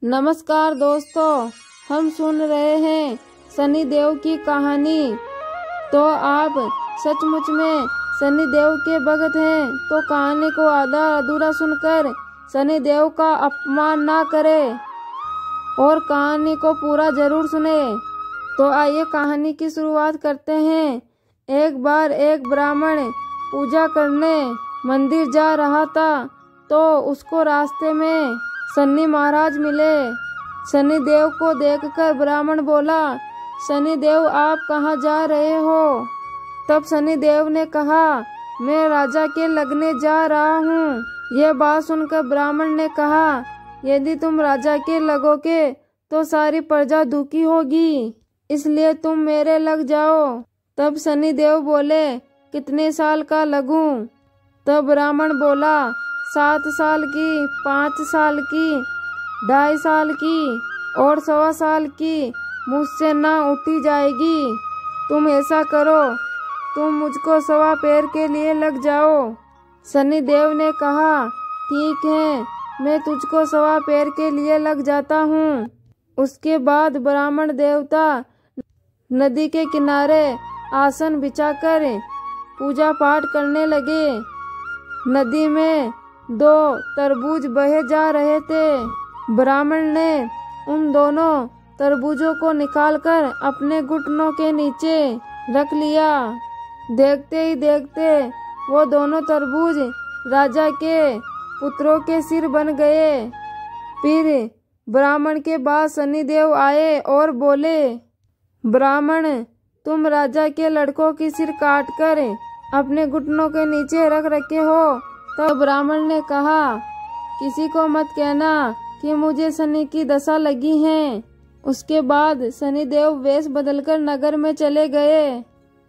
नमस्कार दोस्तों, हम सुन रहे हैं सनी देओल की कहानी। तो आप सचमुच में सनी देओल के भक्त हैं तो कहानी को आधा अधूरा सुनकर सनी देओल का अपमान ना करें और कहानी को पूरा जरूर सुने। तो आइए कहानी की शुरुआत करते हैं। एक बार एक ब्राह्मण पूजा करने मंदिर जा रहा था तो उसको रास्ते में सन्नी महाराज मिले। सनी देओल को देखकर ब्राह्मण बोला, सनी देओल आप कहाँ जा रहे हो? तब सनी देओल ने कहा, मैं राजा के लगने जा रहा हूँ। यह बात सुनकर ब्राह्मण ने कहा, यदि तुम राजा के लगोगे तो सारी प्रजा दुखी होगी, इसलिए तुम मेरे लग जाओ। तब सनी देओल बोले, कितने साल का लगूं? तब ब्राह्मण बोला, 7 साल की, 5 साल की, 2.5 साल की और 1.25 साल की मुझसे ना उठी जाएगी। तुम ऐसा करो, तुम मुझको 1.25 पैर के लिए लग जाओ। सनी देओल ने कहा, ठीक है, मैं तुझको 1.25 पैर के लिए लग जाता हूँ। उसके बाद ब्राह्मण देवता नदी के किनारे आसन बिछाकर पूजा पाठ करने लगे। नदी में 2 तरबूज बहे जा रहे थे। ब्राह्मण ने उन दोनों तरबूजों को निकालकर अपने घुटनों के नीचे रख लिया। देखते ही देखते वो दोनों तरबूज राजा के पुत्रों के सिर बन गए। फिर ब्राह्मण के बाद सनी देओल आए और बोले, ब्राह्मण तुम राजा के लड़कों की सिर काटकर अपने घुटनों के नीचे रख रखे हो। तब ब्राह्मण ने कहा, किसी को मत कहना कि मुझे सनी की दशा लगी है। उसके बाद सनी देओल वेश बदलकर नगर में चले गए।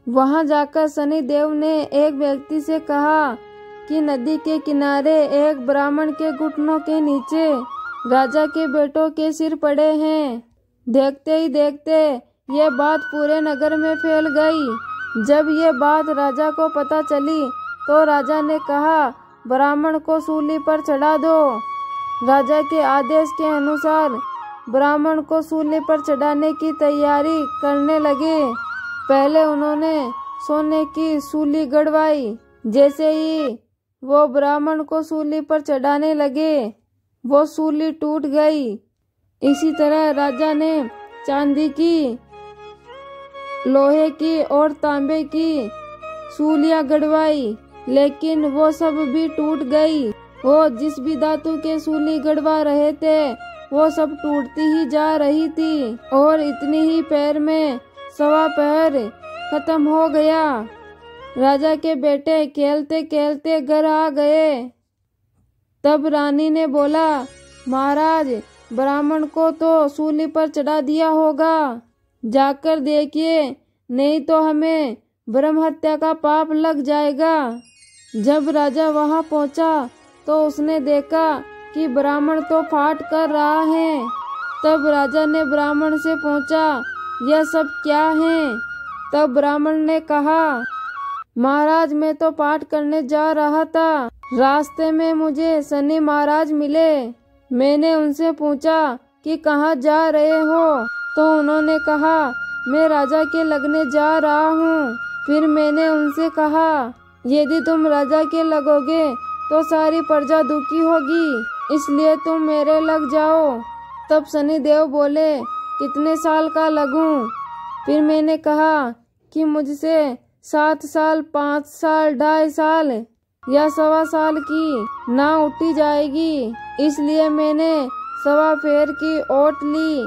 वहां जाकर सनी देओल ने एक व्यक्ति से कहा कि नदी के किनारे एक ब्राह्मण के घुटनों के नीचे राजा के बेटों के सिर पड़े हैं। देखते ही देखते ये बात पूरे नगर में फैल गई। जब ये बात राजा को पता चली तो राजा ने कहा, ब्राह्मण को सूली पर चढ़ा दो। राजा के आदेश के अनुसार ब्राह्मण को सूली पर चढ़ाने की तैयारी करने लगे। पहले उन्होंने सोने की सूली गड़वाई। जैसे ही वो ब्राह्मण को सूली पर चढ़ाने लगे वो सूली टूट गई। इसी तरह राजा ने चांदी की, लोहे की और तांबे की सूलियां गड़वाई, लेकिन वो सब भी टूट गई। वो जिस भी धातु के सूली गड़वा रहे थे वो सब टूटती ही जा रही थी और इतनी ही पैर में 1.25 पैर खत्म हो गया। राजा के बेटे खेलते खेलते घर आ गए। तब रानी ने बोला, महाराज ब्राह्मण को तो सूली पर चढ़ा दिया होगा, जाकर देखिए, नहीं तो हमें ब्रह्म हत्या का पाप लग जाएगा। जब राजा वहां पहुंचा तो उसने देखा कि ब्राह्मण तो फाट कर रहा है। तब राजा ने ब्राह्मण से पूछा, यह सब क्या है? तब ब्राह्मण ने कहा, महाराज मैं तो पाठ करने जा रहा था, रास्ते में मुझे सनी महाराज मिले। मैंने उनसे पूछा कि कहाँ जा रहे हो? तो उन्होंने कहा, मैं राजा के लगने जा रहा हूँ। फिर मैंने उनसे कहा, यदि तुम राजा के लगोगे तो सारी प्रजा दुखी होगी, इसलिए तुम मेरे लग जाओ। तब सनी देओल बोले, कितने साल का लगूं? फिर मैंने कहा कि मुझसे 7 साल, 5 साल, 2.5 साल या 1.25 साल की ना उठी जाएगी, इसलिए मैंने 1.25 पैर की ओट ली।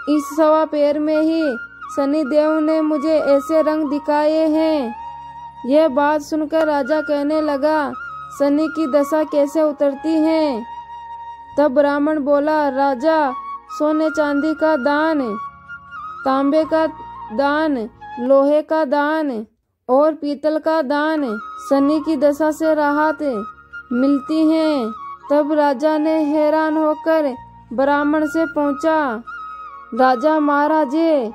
इस 1.25 पैर में ही सनी देओल ने मुझे ऐसे रंग दिखाए हैं। यह बात सुनकर राजा कहने लगा, सनी की दशा कैसे उतरती है? तब ब्राह्मण बोला, राजा सोने चांदी का दान, तांबे का दान, लोहे का दान और पीतल का दान, सनी की दशा से राहत मिलती है। तब राजा ने हैरान होकर ब्राह्मण से पूछा, राजा महाराजे,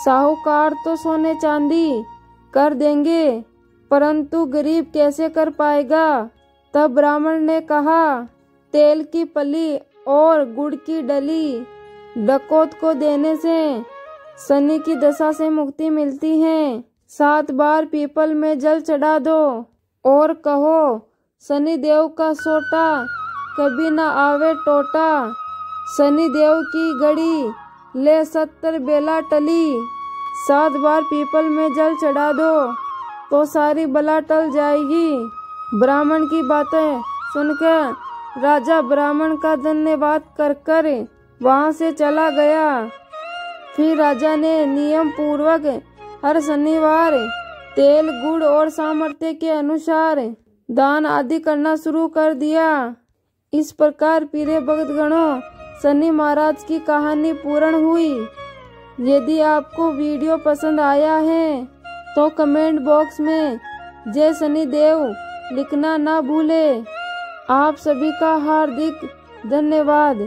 साहूकार तो सोने चांदी कर देंगे, परंतु गरीब कैसे कर पाएगा? तब ब्राह्मण ने कहा, तेल की पली और गुड़ की डली डकैत को देने से शनि की दशा से मुक्ति मिलती है। 7 बार पीपल में जल चढ़ा दो और कहो, शनि देव का सोटा कभी न आवे टोटा। शनि देव की घड़ी ले 70 बेला टली। 7 बार पीपल में जल चढ़ा दो तो सारी बला टल जाएगी। ब्राह्मण की बातें सुनकर राजा ब्राह्मण का धन्यवाद कर वहां से चला गया। फिर राजा ने नियम पूर्वक हर शनिवार तेल, गुड़ और सामर्थ्य के अनुसार दान आदि करना शुरू कर दिया। इस प्रकार प्रिय भक्तगणों, शनि महाराज की कहानी पूर्ण हुई। यदि आपको वीडियो पसंद आया है तो कमेंट बॉक्स में जय शनि देव लिखना ना भूले। आप सभी का हार्दिक धन्यवाद।